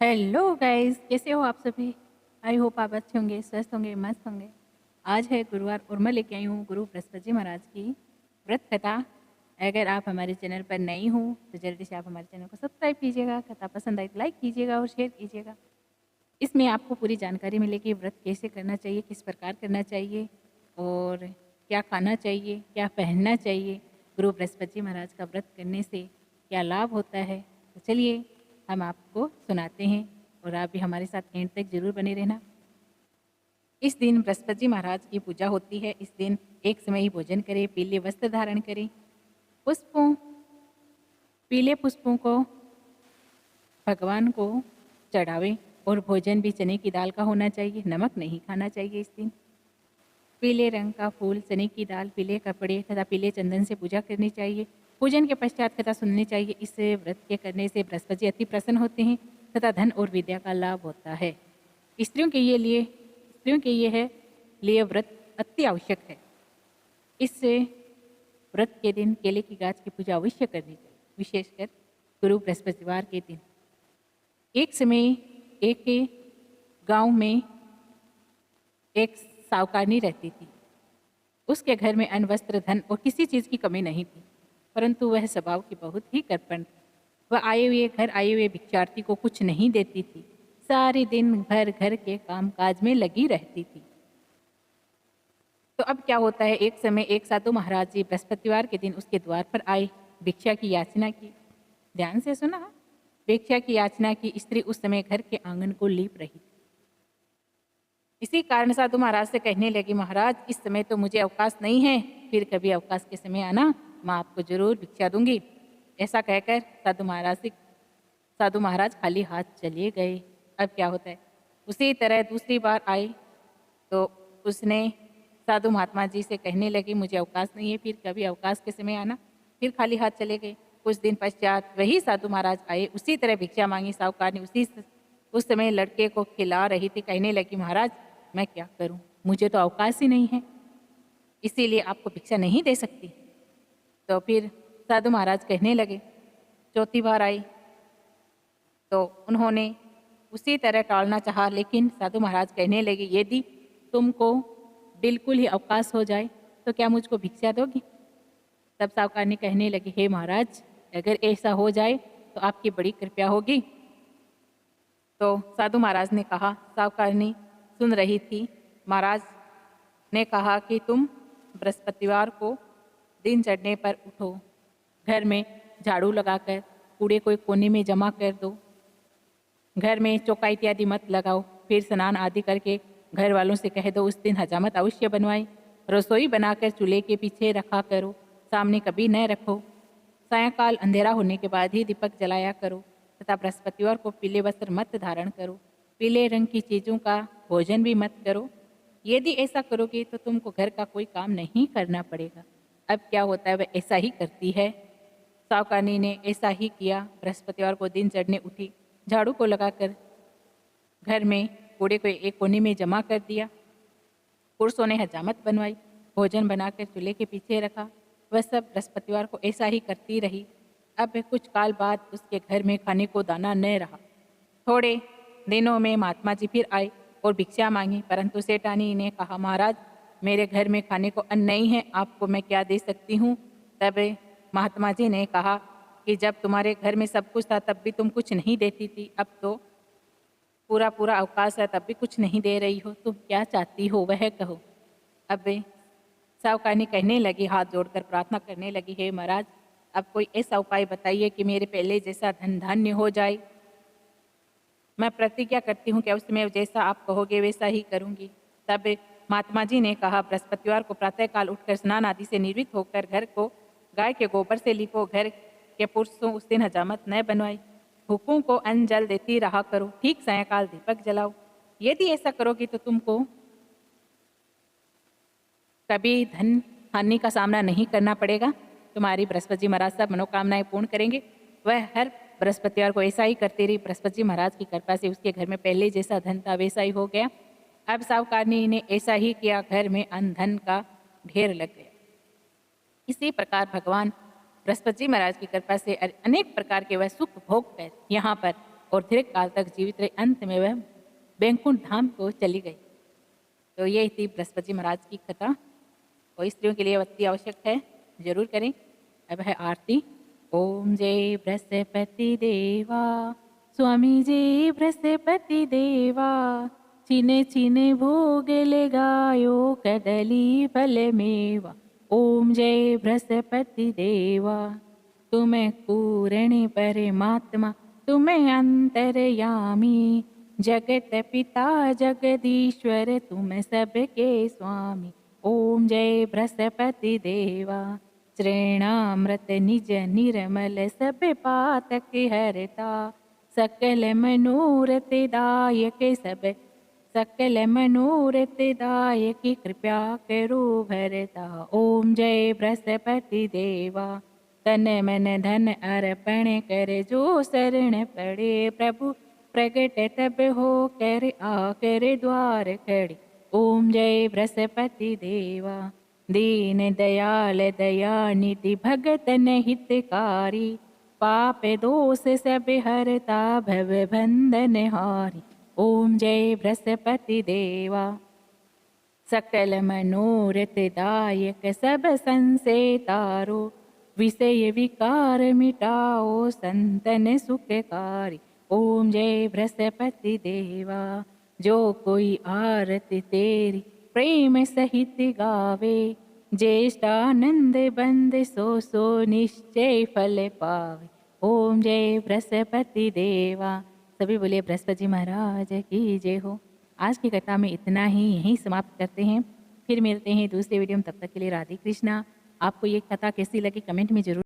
Hello guys, कैसे हो आप सभी। आई होप आप अच्छे होंगे, स्वस्थ होंगे, मस्त होंगे। आज है गुरुवार और मैं लेके आई हूँ गुरु बृहस्पति जी महाराज की व्रत कथा। अगर आप हमारे चैनल पर नई हो तो जल्दी से आप हमारे चैनल को सब्सक्राइब कीजिएगा। कथा पसंद आई तो लाइक कीजिएगा और शेयर कीजिएगा। इसमें आपको पूरी जानकारी मिलेगी व्रत कैसे करना चाहिए, किस प्रकार करना चाहिए और क्या खाना चाहिए, क्या पहनना चाहिए। गुरु बृहस्पति जी महाराज का व्रत करने से क्या लाभ होता है। तो चलिए हम आपको सुनाते हैं और आप भी हमारे साथ एंड तक जरूर बने रहना। इस दिन बृहस्पति जी महाराज की पूजा होती है। इस दिन एक समय ही भोजन करें, पीले वस्त्र धारण करें, पुष्पों पीले पुष्पों को भगवान को चढ़ावें और भोजन भी चने की दाल का होना चाहिए। नमक नहीं खाना चाहिए इस दिन। पीले रंग का फूल, चने की दाल, पीले कपड़े तथा पीले चंदन से पूजा करनी चाहिए। पूजन के पश्चात कथा सुननी चाहिए। इस व्रत के करने से बृहस्पति जी अति प्रसन्न होते हैं तथा धन और विद्या का लाभ होता है। स्त्रियों के लिए व्रत अति आवश्यक है। इस व्रत के दिन केले की गाछ की पूजा अवश्य करनी चाहिए, विशेषकर गुरु बृहस्पतिवार के दिन। एक समय एक गांव में एक सावकारनी रहती थी। उसके घर में अन्न, वस्त्र, धन और किसी चीज़ की कमी नहीं थी, परंतु वह स्वभाव की बहुत ही कृपण थी। वह घर आए हुए भिक्षार्थी को कुछ नहीं देती थी। सारे दिन भर घर के काम काज में लगी रहती थी। तो अब क्या होता है, एक समय एक साधु महाराज जी बृहस्पतिवार के दिन उसके द्वार पर आए, भिक्षा की याचना की। ध्यान से सुना, भिक्षा की याचना की। स्त्री उस समय घर के आंगन को लीप रही थी। इसी कारण साधु महाराज से कहने लगी, महाराज इस समय तो मुझे अवकाश नहीं है, फिर कभी अवकाश के समय आना, मैं आपको जरूर भिक्षा दूंगी। ऐसा कहकर साधु महाराज खाली हाथ चले गए। अब क्या होता है, उसी तरह दूसरी बार आई तो उसने साधु महात्मा जी से कहने लगी, मुझे अवकाश नहीं है, फिर कभी अवकाश के समय आना, फिर खाली हाथ चले गए। कुछ दिन पश्चात वही साधु महाराज आए, उसी तरह भिक्षा मांगी। साहूकार ने उस समय लड़के को खिला रही थी। कहने लगी, महाराज मैं क्या करूं, मुझे तो अवकाश ही नहीं है, इसीलिए आपको भिक्षा नहीं दे सकती। तो फिर साधु महाराज कहने लगे, चौथी बार आई तो उन्होंने उसी तरह टालना चाहा, लेकिन साधु महाराज कहने लगे, यदि तुमको बिल्कुल ही अवकाश हो जाए तो क्या मुझको भिक्षा दोगी। तब साहूकारनी कहने लगी, हे महाराज अगर ऐसा हो जाए तो आपकी बड़ी कृपा होगी। तो साधु महाराज ने कहा, साहूकारनी सुन रही थी। महाराज ने कहा कि तुम बृहस्पतिवार को दिन चढ़ने पर उठो, घर में झाड़ू लगाकर कूड़े को एक कोने में जमा कर दो, घर में चौका इत्यादि मत लगाओ, फिर स्नान आदि करके घर वालों से कह दो उस दिन हजामत अवश्य बनवाएं। रसोई बनाकर चूल्हे के पीछे रखा करो, सामने कभी न रखो। सायंकाल अंधेरा होने के बाद ही दीपक जलाया करो तथा बृहस्पतिवार को पीले वस्त्र मत धारण करो, पीले रंग की चीज़ों का भोजन भी मत करो। यदि ऐसा करोगे तो तुमको घर का कोई काम नहीं करना पड़ेगा। अब क्या होता है, वह ऐसा ही करती है। सावकानी ने ऐसा ही किया। बृहस्पतिवार को दिन चढ़ने उठी, झाड़ू को लगाकर घर में कूड़े को एक कोने में जमा कर दिया। पुरुषों ने हजामत बनवाई, भोजन बनाकर चूल्हे के पीछे रखा। वह सब बृहस्पतिवार को ऐसा ही करती रही। अब कुछ काल बाद उसके घर में खाने को दाना न रहा। थोड़े दिनों में महात्मा जी फिर आए और भिक्षा मांगी, परंतु सेठानी ने कहा, महाराज मेरे घर में खाने को अन्न नहीं है, आपको मैं क्या दे सकती हूँ। तब महात्मा जी ने कहा कि जब तुम्हारे घर में सब कुछ था तब भी तुम कुछ नहीं देती थी, अब तो पूरा पूरा अवकाश है तब भी कुछ नहीं दे रही हो, तुम क्या चाहती हो वह कहो। अब सावकानी कहने लगी, हाथ जोड़कर प्रार्थना करने लगी, हे महाराज अब कोई ऐसा उपाय बताइए कि मेरे पहले जैसा धन धान्य हो जाए। मैं प्रतिज्ञा करती हूँ कि उस समय जैसा आप कहोगे वैसा ही करूँगी। तब महात्मा जी ने कहा, बृहस्पतिवार को प्रातःकाल उठकर स्नान आदि से निर्वित होकर घर को गाय के गोबर से लिपो, घर के पुरुषों उस दिन हजामत न बनवाई, भूखों को अन्न जल देती रहा करो, ठीक सायंकाल दीपक जलाओ। यदि ऐसा करोगी तो तुमको कभी धन हानि का सामना नहीं करना पड़ेगा। तुम्हारी बृहस्पति जी महाराज सब मनोकामनाएं पूर्ण करेंगे। वह हर बृहस्पतिवार को ऐसा ही करती रही। बृहस्पति जी महाराज की कृपा से उसके घर में पहले जैसा धन था वैसा ही हो गया। अब सावकारनी ने ऐसा ही किया, घर में अन्न धन का ढेर लग गया। इसी प्रकार भगवान बृहस्पति जी महाराज की कृपा से अनेक प्रकार के वह सुख भोग कर यहाँ पर और दीर्घ काल तक जीवित रही। अंत में वह बैकुंठ धाम को चली गई। तो ये थी बृहस्पति महाराज की कथा और स्त्रियों के लिए अति आवश्यक है, जरूर करें। अब है आरती। ओम जय बृहस्पति देवा, स्वामी जय बृहस्पति देवा, चिने चिने भोग लगायो कदली फल मेवा। ओम जय बृहस्पति देवा, तुम्हें पूर्ण परमात्मा, तुम्हें अंतर्यामी, जगत पिता जगदीश्वर, तुम सबके स्वामी। ओम जय बृहस्पति देवा, श्रेणामृत निज निर्मल, सब पातक हरता, सकल मनोरथ दायक, सब सकल मनोरथ दायक, कृपा करो भरता। ओम जय बृहस्पति देवा, तन मन धन अर्पण कर, जो शरण पड़े प्रभु प्रगट तब हो कर, आकर द्वार खड़े। ओम जय बृहस्पति देवा, दीन दयाल दया निधि, भगतन हितकारी, पाप दोष सब हरता, भव बंधन हारी। ओम जय बृहस्पति देवा, सकल मनोरथ दायक, सब संशय तारो, विषय विकार मिटाओ, संतन सुखकारी। ओम जय बृहस्पति देवा, जो कोई आरती तेरी प्रेम सहित गावे, ज्येष्ठानंद बंद सो सो निश्चय फल पावे। ओम जय बृहस्पति देवा। सभी बोलिए बृहस्पति महाराज की जय हो। आज की कथा में इतना ही, यहीं समाप्त करते हैं। फिर मिलते हैं दूसरे वीडियो में, तब तक के लिए राधे कृष्णा। आपको ये कथा कैसी लगी कमेंट में जरूर